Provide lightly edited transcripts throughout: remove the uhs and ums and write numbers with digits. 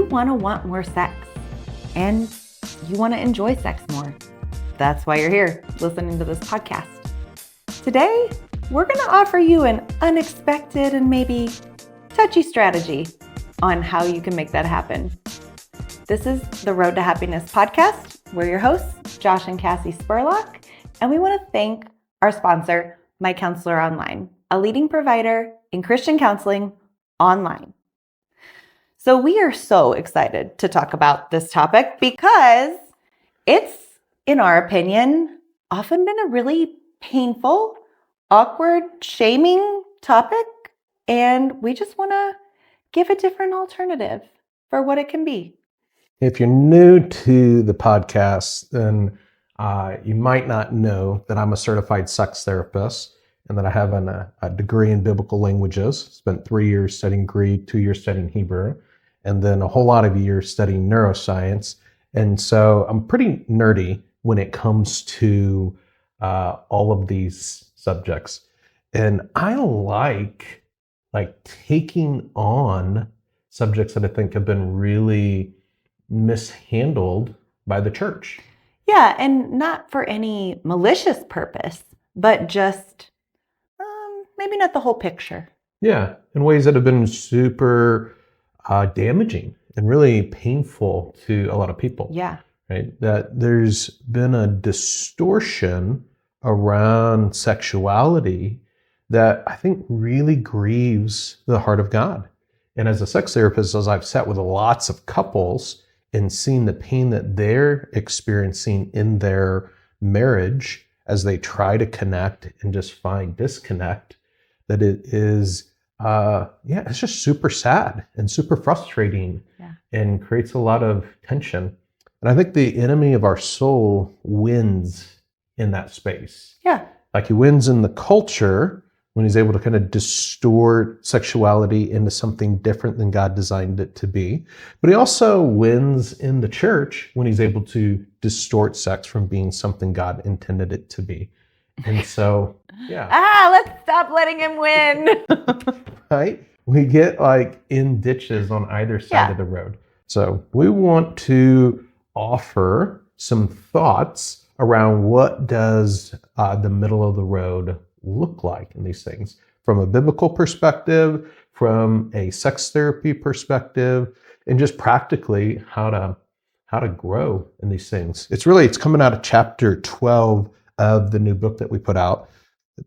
want more sex and you want to enjoy sex more. That's why you're here listening to this podcast. Today, we're going to offer you an unexpected and maybe touchy strategy on how you can make that happen. This is the Road to Happiness podcast. We're your hosts, Josh and Cassie Spurlock, and we want to thank our sponsor, My Counselor Online, a leading provider in Christian counseling online. So we are so excited to talk about this topic because it's, in our opinion, often been a really painful, awkward, shaming topic, and we just want to give a different alternative for what it can be. If you're new to the podcast, then you might not know that I'm a certified sex therapist and that I have a degree in biblical languages. Spent 3 years studying Greek, 2 years studying Hebrew, and then a whole lot of years studying neuroscience. And so I'm pretty nerdy when it comes to all of these subjects. And I like taking on subjects that I think have been really mishandled by the church. Yeah, and not for any malicious purpose, but just maybe not the whole picture. Yeah, in ways that have been super damaging and really painful to a lot of people. Yeah. Right? That there's been a distortion around sexuality that I think really grieves the heart of God. And as a sex therapist, as I've sat with lots of couples and seen the pain that they're experiencing in their marriage as they try to connect and just find disconnect, that it is, it's just super sad and super frustrating and creates a lot of tension. And I think the enemy of our soul wins in that space. Yeah. Like he wins in the culture when he's able to kind of distort sexuality into something different than God designed it to be. But he also wins in the church when he's able to distort sex from being something God intended it to be. And so, yeah. Let's stop letting him win. Right? We get in ditches on either side of the road. So we want to offer some thoughts around what does the middle of the road look like in these things from a biblical perspective, from a sex therapy perspective, and just practically how to grow in these things. It's coming out of chapter 12 of the new book that we put out,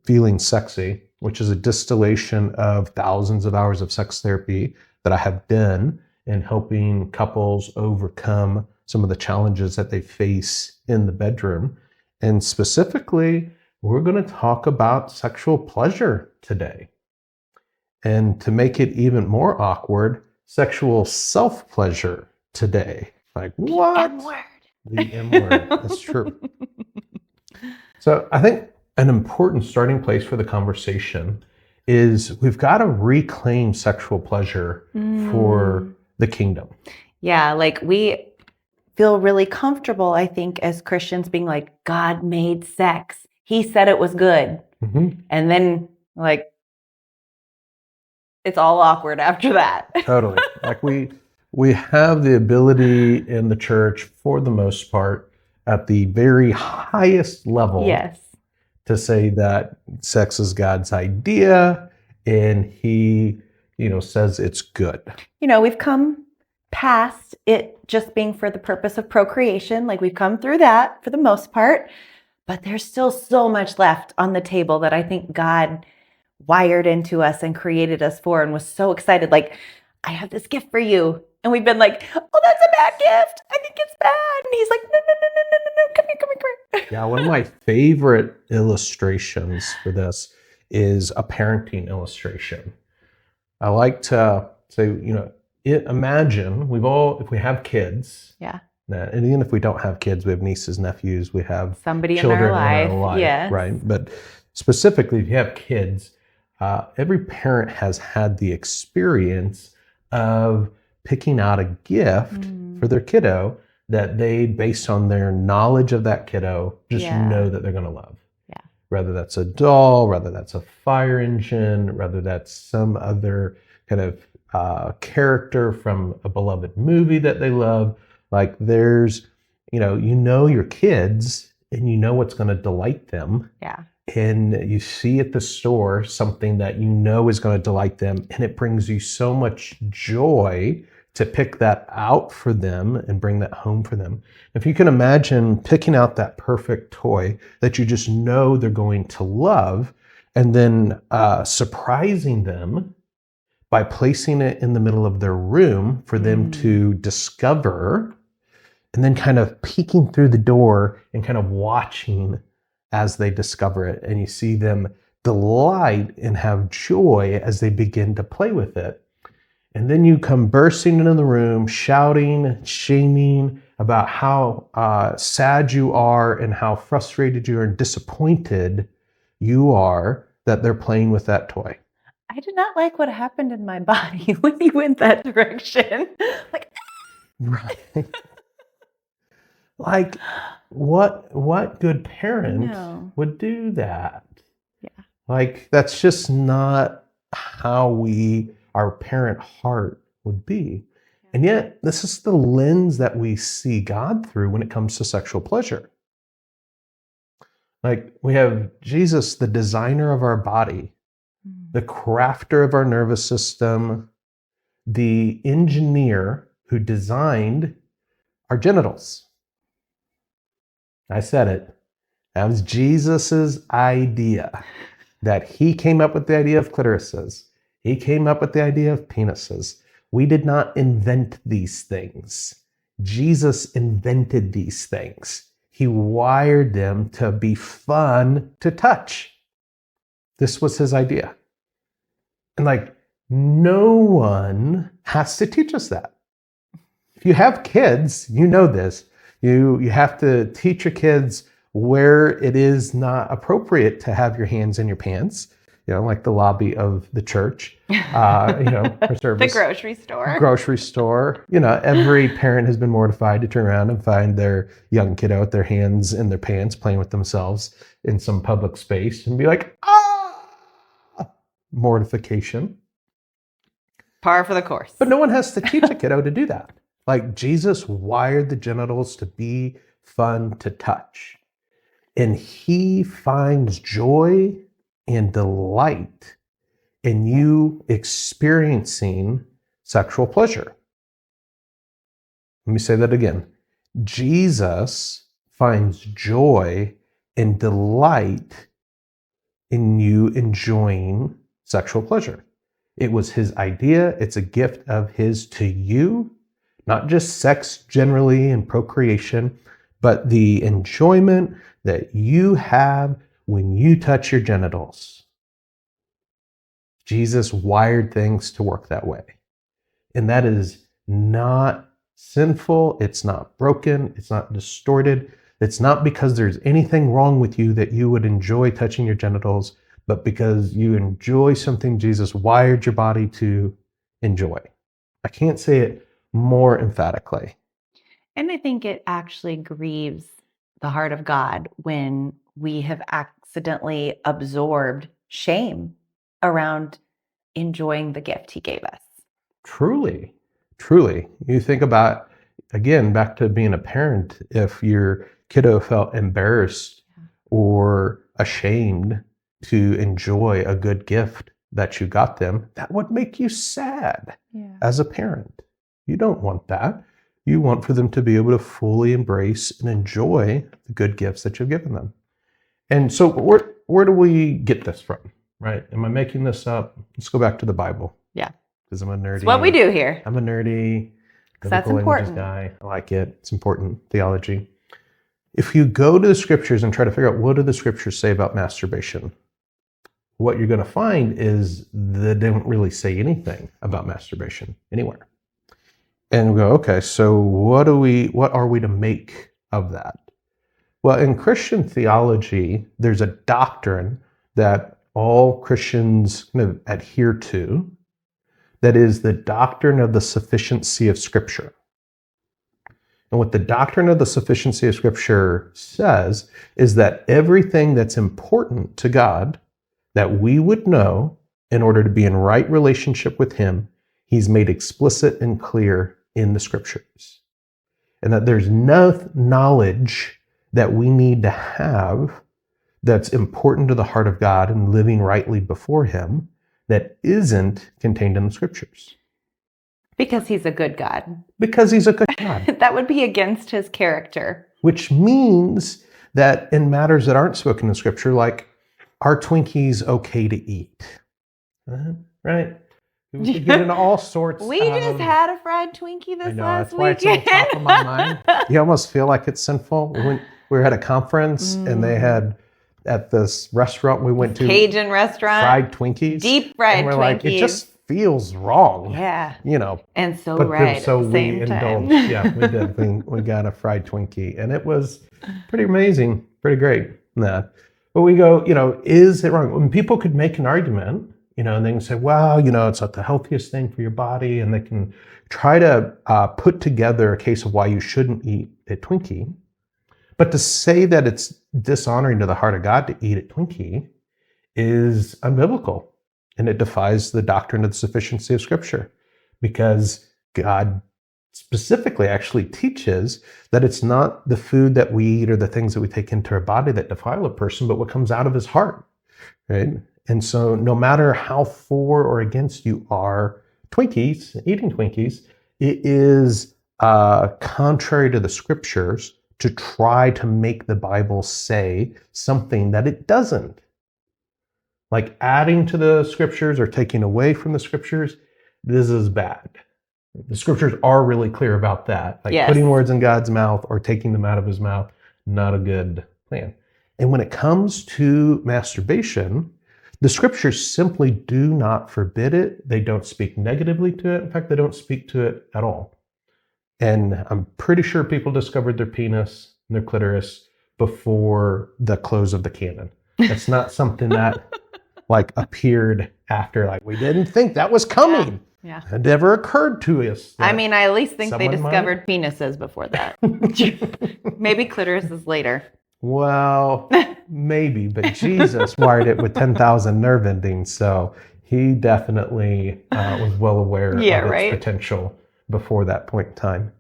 Feeling Sexy, which is a distillation of thousands of hours of sex therapy that I have done in helping couples overcome some of the challenges that they face in the bedroom. And specifically, we're going to talk about sexual pleasure today. And to make it even more awkward, sexual self-pleasure today. Like, what? The M-word. That's true. So I think an important starting place for the conversation is we've got to reclaim sexual pleasure for the kingdom. Yeah, we feel really comfortable, I think, as Christians being like, God made sex. He said it was good. Mm-hmm. And then it's all awkward after that. Totally. We have the ability in the church, for the most part, at the very highest level, to say that sex is God's idea and he, says it's good. We've come past it just being for the purpose of procreation. We've come through that for the most part, but there's still so much left on the table that I think God wired into us and created us for and was so excited. I have this gift for you. And we've been like, oh, that's a bad gift. I think it's bad. And he's like, no, come here. Yeah, one of my favorite illustrations for this is a parenting illustration. I like to say, imagine if we have kids. Yeah. And even if we don't have kids, we have nieces, nephews, we have somebody children in our life. Yes. Right. But specifically, if you have kids, every parent has had the experience of picking out a gift for their kiddo that they, based on their knowledge of that kiddo, just know that they're going to love. Whether that's a doll, whether that's a fire engine, whether that's some other kind of character from a beloved movie that they love. Like there's, you know your kids and you know what's going to delight them. Yeah. And you see at the store something that you know is going to delight them, and it brings you so much joy to pick that out for them and bring that home for them. If you can imagine picking out that perfect toy that you just know they're going to love, and then surprising them by placing it in the middle of their room for them to discover, and then kind of peeking through the door and kind of watching as they discover it. And you see them delight and have joy as they begin to play with it. And then you come bursting into the room, shouting, shaming about how sad you are and how frustrated you are and disappointed you are that they're playing with that toy. I did not like what happened in my body when you went that direction. Like, right. Like, what good parent would do that? Yeah. Like, that's just not how our parent heart would be. Yeah. And yet, this is the lens that we see God through when it comes to sexual pleasure. Like, we have Jesus, the designer of our body, the crafter of our nervous system, the engineer who designed our genitals. I said it. That was Jesus's idea. That he came up with the idea of clitorises. He came up with the idea of penises. We did not invent these things. Jesus invented these things. He wired them to be fun to touch. This was his idea. And like, no one has to teach us that. If you have kids, you know this. You have to teach your kids where it is not appropriate to have your hands in your pants, like the lobby of the church, for service. The grocery store. Every parent has been mortified to turn around and find their young kiddo with their hands in their pants playing with themselves in some public space and be like, mortification. Par for the course. But no one has to teach a kiddo to do that. Like, Jesus wired the genitals to be fun to touch. And he finds joy and delight in you experiencing sexual pleasure. Let me say that again. Jesus finds joy and delight in you enjoying sexual pleasure. It was his idea. It's a gift of his to you. Not just sex generally and procreation, but the enjoyment that you have when you touch your genitals. Jesus wired things to work that way. And that is not sinful. It's not broken. It's not distorted. It's not because there's anything wrong with you that you would enjoy touching your genitals, but because you enjoy something Jesus wired your body to enjoy. I can't say it more emphatically. And I think it actually grieves the heart of God when we have accidentally absorbed shame around enjoying the gift he gave us. Truly, truly. You think about, again, back to being a parent, if your kiddo felt embarrassed or ashamed to enjoy a good gift that you got them, that would make you sad as a parent. You don't want that. You want for them to be able to fully embrace and enjoy the good gifts that you've given them. And so where do we get this from, right? Am I making this up? Let's go back to the Bible. Yeah. Because I'm a nerdy. It's what we do here. I'm a nerdy that's important guy. I like it. It's important theology. If you go to the scriptures and try to figure out what do the scriptures say about masturbation, what you're going to find is they don't really say anything about masturbation anywhere. And we go, okay, so what are we to make of that? Well, in Christian theology, there's a doctrine that all Christians kind of adhere to, that is the doctrine of the sufficiency of Scripture. And what the doctrine of the sufficiency of Scripture says is that everything that's important to God that we would know in order to be in right relationship with him, he's made explicit and clear in the scriptures. And that there's no knowledge that we need to have that's important to the heart of God and living rightly before him that isn't contained in the scriptures. Because he's a good God. Because he's a good God. That would be against his character. Which means that in matters that aren't spoken in scripture, like, are Twinkies okay to eat? Right? We could get into all sorts We just had a fried Twinkie this last that's why it's on weekend. top of my mind. You almost feel like it's sinful. We were at a conference and they had, at this restaurant we went to, Cajun restaurant, fried Twinkies. Deep fried and we're Twinkies. Like, it just feels wrong. Yeah. But And so right at the same time. Yeah, we did. We got a fried Twinkie and it was pretty amazing, pretty great. But we go, is it wrong? When people could make an argument, and they can say, well, it's not the healthiest thing for your body. And they can try to put together a case of why you shouldn't eat a Twinkie. But to say that it's dishonoring to the heart of God to eat a Twinkie is unbiblical. And it defies the doctrine of the sufficiency of Scripture. Because God specifically actually teaches that it's not the food that we eat or the things that we take into our body that defile a person, but what comes out of his heart. Right? And so no matter how for or against you are eating Twinkies, it is contrary to the scriptures to try to make the Bible say something that it doesn't. Like adding to the scriptures or taking away from the scriptures, this is bad. The scriptures are really clear about that. Like putting words in God's mouth or taking them out of his mouth, not a good plan. And when it comes to masturbation, the scriptures simply do not forbid it. They don't speak negatively to it. In fact, they don't speak to it at all. And I'm pretty sure people discovered their penis and their clitoris before the close of the canon. That's not something that appeared after. Like, we didn't think that was coming. Yeah. It never occurred to us. I mean, I at least think they discovered penises before that. Maybe clitoris is later. Well, maybe, but Jesus wired it with 10,000 nerve endings, so he definitely was well aware of its potential before that point in time.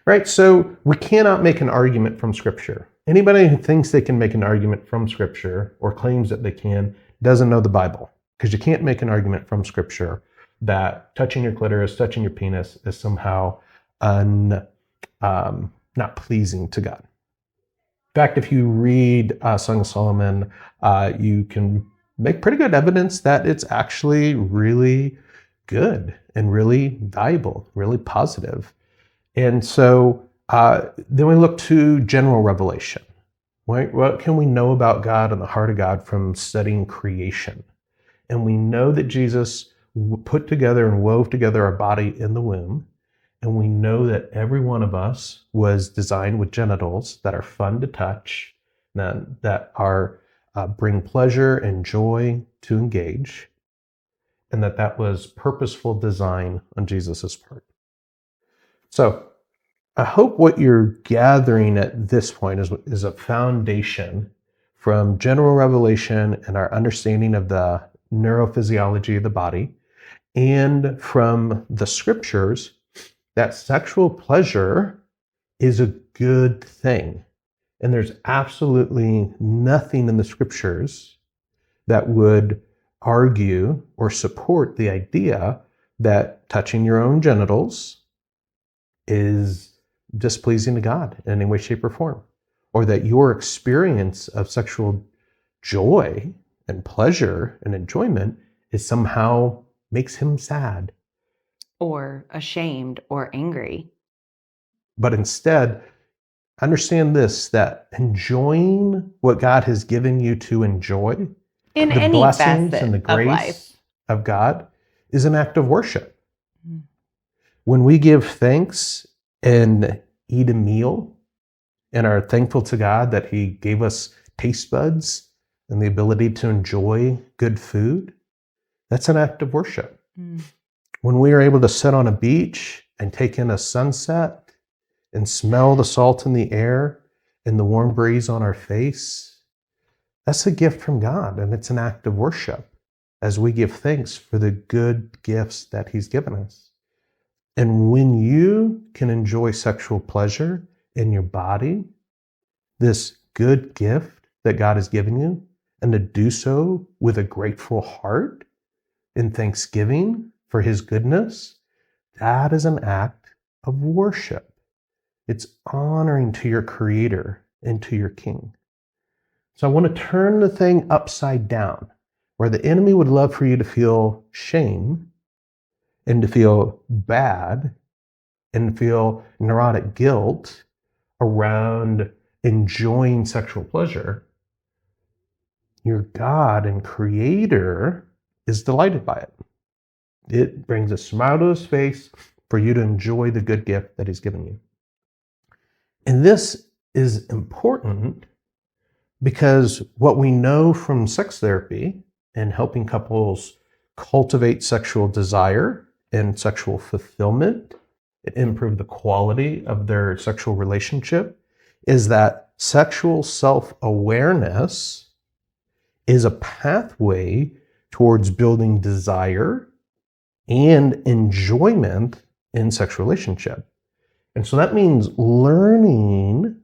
Right? So we cannot make an argument from Scripture. Anybody who thinks they can make an argument from Scripture or claims that they can doesn't know the Bible, because you can't make an argument from Scripture that touching your clitoris, touching your penis is somehow not pleasing to God. In fact, if you read Song of Solomon, you can make pretty good evidence that it's actually really good and really valuable, really positive. And so then we look to general revelation. Right? What can we know about God and the heart of God from studying creation? And we know that Jesus put together and wove together our body in the womb. And we know that every one of us was designed with genitals that are fun to touch, that are bring pleasure and joy to engage, and that was purposeful design on Jesus's part. So I hope what you're gathering at this point is a foundation from general revelation and our understanding of the neurophysiology of the body, and from the scriptures, that sexual pleasure is a good thing. And there's absolutely nothing in the scriptures that would argue or support the idea that touching your own genitals is displeasing to God in any way, shape, or form, or that your experience of sexual joy and pleasure and enjoyment is somehow makes him sad. Or ashamed or angry. But instead, understand this, that enjoying what God has given you to enjoy, in the any blessings facet and the of life grace of God, is an act of worship. When we give thanks and eat a meal and are thankful to God that he gave us taste buds and the ability to enjoy good food, that's an act of worship. When we are able to sit on a beach and take in a sunset and smell the salt in the air and the warm breeze on our face, that's a gift from God, and it's an act of worship. as we give thanks for the good gifts that he's given us. And when you can enjoy sexual pleasure in your body, this good gift that God has given you, and to do so with a grateful heart in thanksgiving for his goodness, that is an act of worship. It's honoring to your Creator and to your King. So I want to turn the thing upside down, where the enemy would love for you to feel shame and to feel bad and to feel neurotic guilt around enjoying sexual pleasure. Your God and Creator is delighted by it. It brings a smile to his face for you to enjoy the good gift that he's given you. And this is important because what we know from sex therapy and helping couples cultivate sexual desire and sexual fulfillment, improve the quality of their sexual relationship, is that sexual self-awareness is a pathway towards building desire and enjoyment in sexual relationship. And so that means learning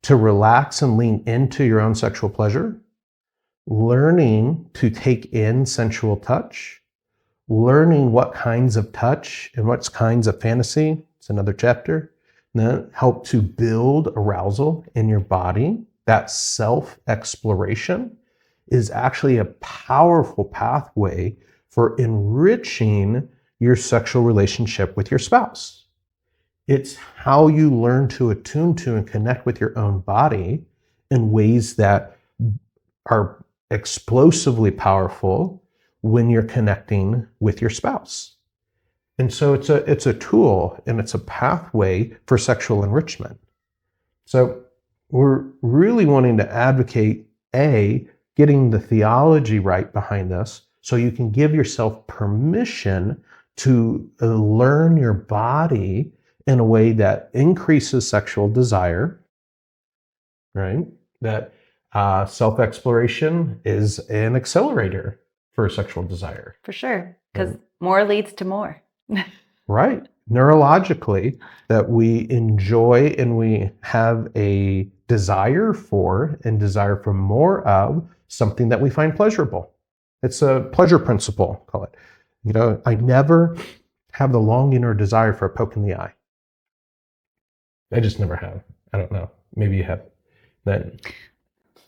to relax and lean into your own sexual pleasure, learning to take in sensual touch, learning what kinds of touch and what kinds of fantasy, it's another chapter, that help to build arousal in your body. That self-exploration is actually a powerful pathway for enriching your sexual relationship with your spouse. It's how you learn to attune to and connect with your own body in ways that are explosively powerful when you're connecting with your spouse. And so it's a tool and it's a pathway for sexual enrichment. So we're really wanting to advocate, getting the theology right behind this so you can give yourself permission to learn your body in a way that increases sexual desire, right? That self-exploration is an accelerator for sexual desire. For sure, because more leads to more. Right. Neurologically, that we enjoy and we have a desire for and desire for more of something that we find pleasurable. It's a pleasure principle, call it. I never have the longing or desire for a poke in the eye. I just never have. I don't know. Maybe you have. Then,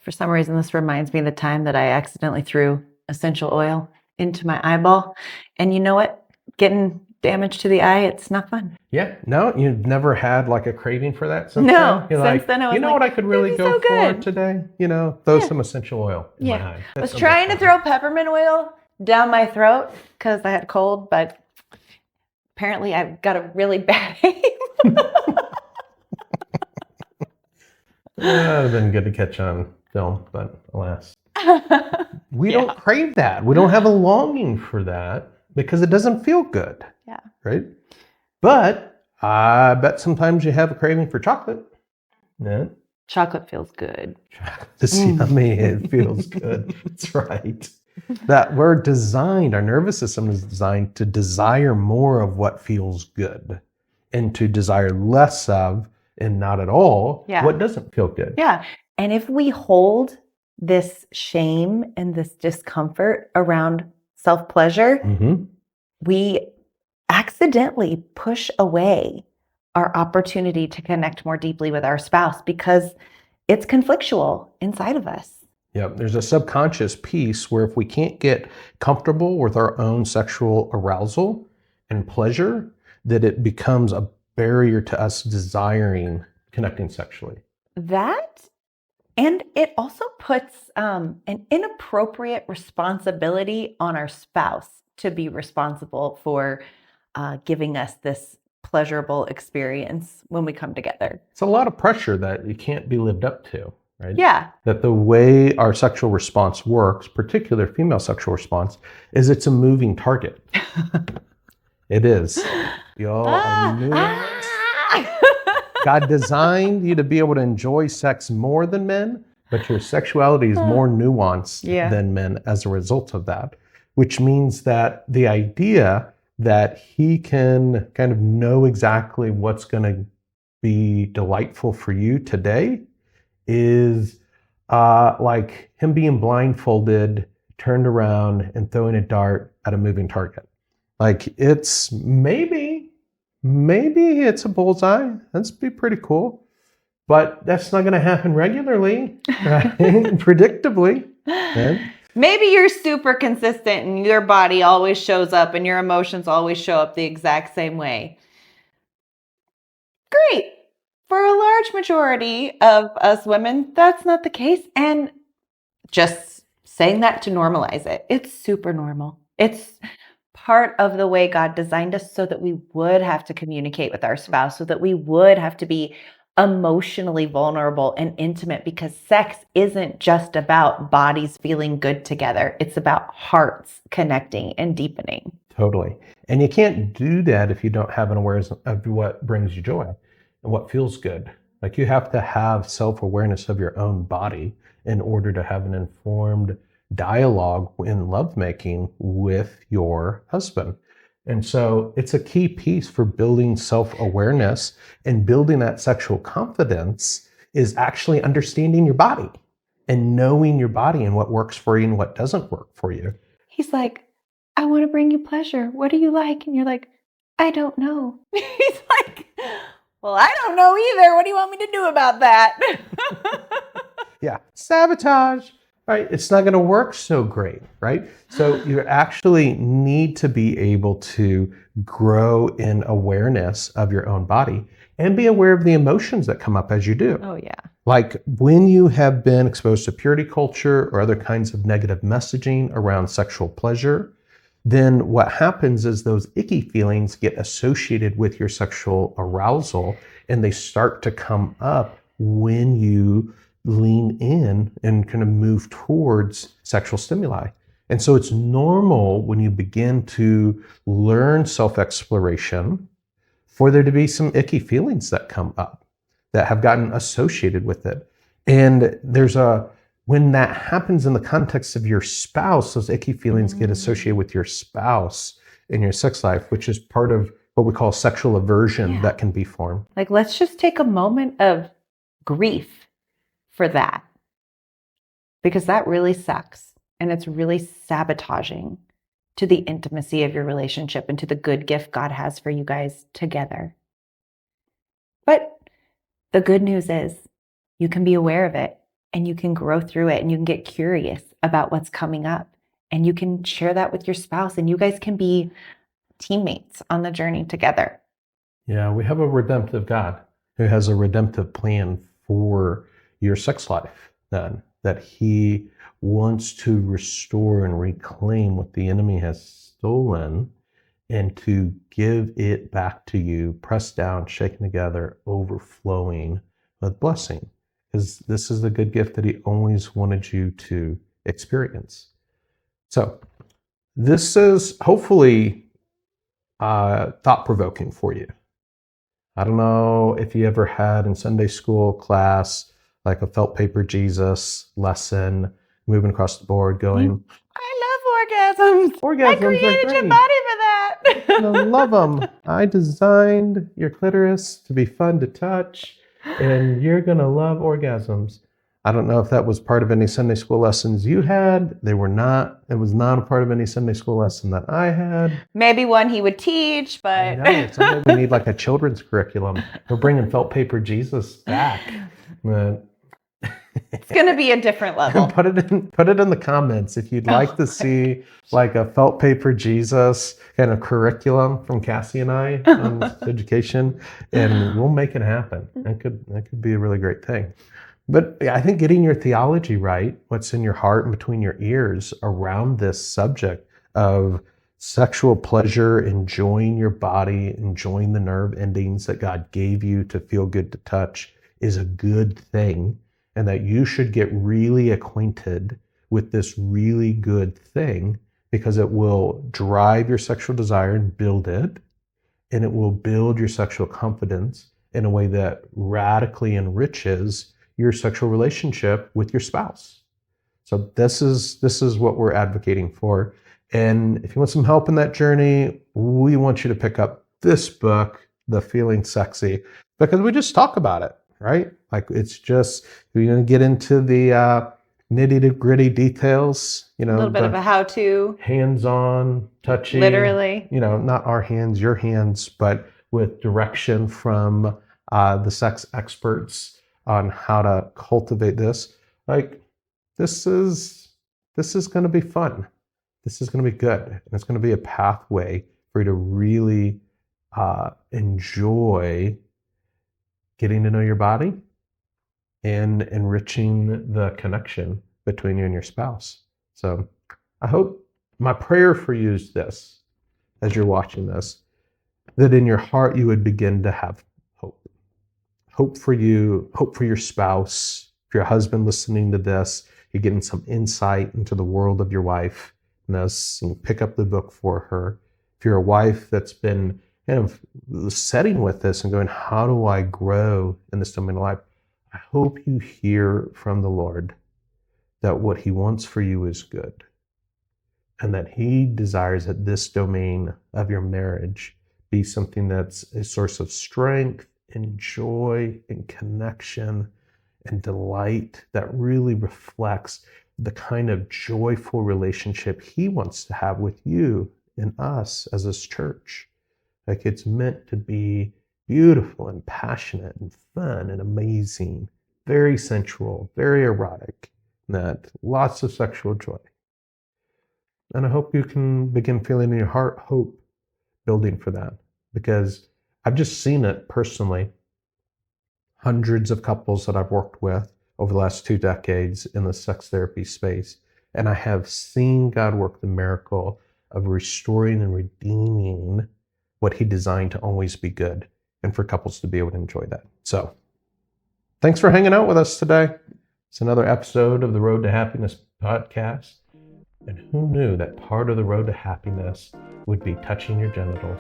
for some reason, this reminds me of the time that I accidentally threw essential oil into my eyeball. And you know what? Getting damage to the eye, it's not fun. Yeah. No, you've never had like a craving for that since then? You're since then I was what I could really go for today? Throw some essential oil in my eye. I was trying to throw peppermint oil down my throat because I had a cold, but apparently I've got a really bad aim. It would have been good to catch on film, but alas. We don't crave that. We don't have a longing for that because it doesn't feel good. Yeah. Right? But I bet sometimes you have a craving for chocolate. Yeah. Chocolate feels good. It's yummy. It feels good. That's right. That we're designed, our nervous system is designed to desire more of what feels good and to desire less of and not at all what doesn't feel good. Yeah. And if we hold this shame and this discomfort around self-pleasure, we accidentally push away our opportunity to connect more deeply with our spouse because it's conflictual inside of us. Yeah, there's a subconscious piece where if we can't get comfortable with our own sexual arousal and pleasure, that it becomes a barrier to us desiring connecting sexually. That, and it also puts an inappropriate responsibility on our spouse to be responsible for giving us this pleasurable experience when we come together. It's a lot of pressure that you can't be lived up to, right? Yeah. That the way our sexual response works, particular female sexual response, is it's a moving target. It is. Y'all are nuanced. God designed you to be able to enjoy sex more than men, but your sexuality is more nuanced than men as a result of that. which means that the idea that he can kind of know exactly what's going to be delightful for you today is like him being blindfolded, turned around, and throwing a dart at a moving target. Like it's maybe it's a bullseye. That's be pretty cool. But that's not going to happen regularly, right? Predictably. Right? Maybe you're super consistent and your body always shows up and your emotions always show up the exact same way. Great. For a large majority of us women, that's not the case. And just saying that to normalize it, it's super normal. It's part of the way God designed us so that we would have to communicate with our spouse, so that we would have to be emotionally vulnerable and intimate, because sex isn't just about bodies feeling good together. It's about hearts connecting and deepening. Totally. And you can't do that if you don't have an awareness of what brings you joy and what feels good. Like you have to have self-awareness of your own body in order to have an informed dialogue in lovemaking with your husband. And so it's a key piece for building self-awareness, and building that sexual confidence is actually understanding your body and knowing your body and what works for you and what doesn't work for you. He's like, I want to bring you pleasure. What do you like? And you're like, I don't know. He's like, well, I don't know either. What do you want me to do about that? Yeah, sabotage. Right? It's not going to work so great, right? So you actually need to be able to grow in awareness of your own body and be aware of the emotions that come up as you do. Oh, yeah. Like when you have been exposed to purity culture or other kinds of negative messaging around sexual pleasure, then what happens is those icky feelings get associated with your sexual arousal, and they start to come up when you lean in and kind of move towards sexual stimuli. And so it's normal when you begin to learn self-exploration for there to be some icky feelings that come up that have gotten associated with it. And when that happens in the context of your spouse, those icky feelings get associated with your spouse in your sex life, which is part of what we call sexual aversion that can be formed. Like, let's just take a moment of grief for that, because that really sucks, and it's really sabotaging to the intimacy of your relationship and to the good gift God has for you guys together. But the good news is you can be aware of it, and you can grow through it, and you can get curious about what's coming up, and you can share that with your spouse, and you guys can be teammates on the journey together. Yeah, we have a redemptive God who has a redemptive plan for your sex life, then, that he wants to restore and reclaim what the enemy has stolen and to give it back to you, pressed down, shaken together, overflowing with blessing. Because this is the good gift that he always wanted you to experience. So this is hopefully thought-provoking for you. I don't know if you ever had in Sunday school class like a felt paper Jesus lesson, moving across the board going, I love orgasms. Orgasms I created your body for that. I love them. I designed your clitoris to be fun to touch, and you're going to love orgasms. I don't know if that was part of any Sunday school lessons you had. They were not. It was not a part of any Sunday school lesson that I had. Maybe one he would teach, but... I know. Someday we need like a children's curriculum. We're bringing felt paper Jesus back. It's going to be a different level. Put it in the comments if you'd like to see like a felt paper Jesus kind of curriculum from Cassie and I on education, and we'll make it happen. That could be a really great thing. But I think getting your theology right, what's in your heart and between your ears around this subject of sexual pleasure, enjoying your body, enjoying the nerve endings that God gave you to feel good to touch, is a good thing. And that you should get really acquainted with this really good thing, because it will drive your sexual desire and build it. And it will build your sexual confidence in a way that radically enriches your sexual relationship with your spouse. So this is what we're advocating for. And if you want some help in that journey, we want you to pick up this book, The Feeling Sexy, because we just talk about it, right? Like it's just, we're going to get into the nitty gritty details, A little bit of a how-to. Hands-on, touchy. Literally. Not our hands, your hands, but with direction from the sex experts on how to cultivate this. Like, this is going to be fun. This is going to be good. And it's going to be a pathway for you to really enjoy getting to know your body and enriching the connection between you and your spouse. So I hope, my prayer for you is this, as you're watching this, that in your heart you would begin to have hope. Hope for you, hope for your spouse. If you're a husband listening to this, you're getting some insight into the world of your wife, and pick up the book for her. If you're a wife that's been kind of setting with this and going, how do I grow in this domain of life? I hope you hear from the Lord that what he wants for you is good, and that he desires that this domain of your marriage be something that's a source of strength and joy and connection and delight that really reflects the kind of joyful relationship he wants to have with you and us as his church. Like, it's meant to be beautiful and passionate and fun and amazing, very sensual, very erotic, that lots of sexual joy. And I hope you can begin feeling in your heart hope building for that, because I've just seen it personally. Hundreds of couples that I've worked with over the last 2 decades in the sex therapy space. And I have seen God work the miracle of restoring and redeeming what he designed to always be good, and for couples to be able to enjoy that. So thanks for hanging out with us today. It's another episode of the Road to Happiness podcast. And who knew that part of the road to happiness would be touching your genitals?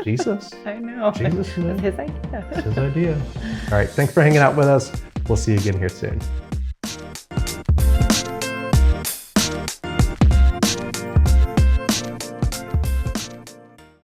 Jesus. I know. Jesus knew. It's his idea. It's his idea. All right. Thanks for hanging out with us. We'll see you again here soon.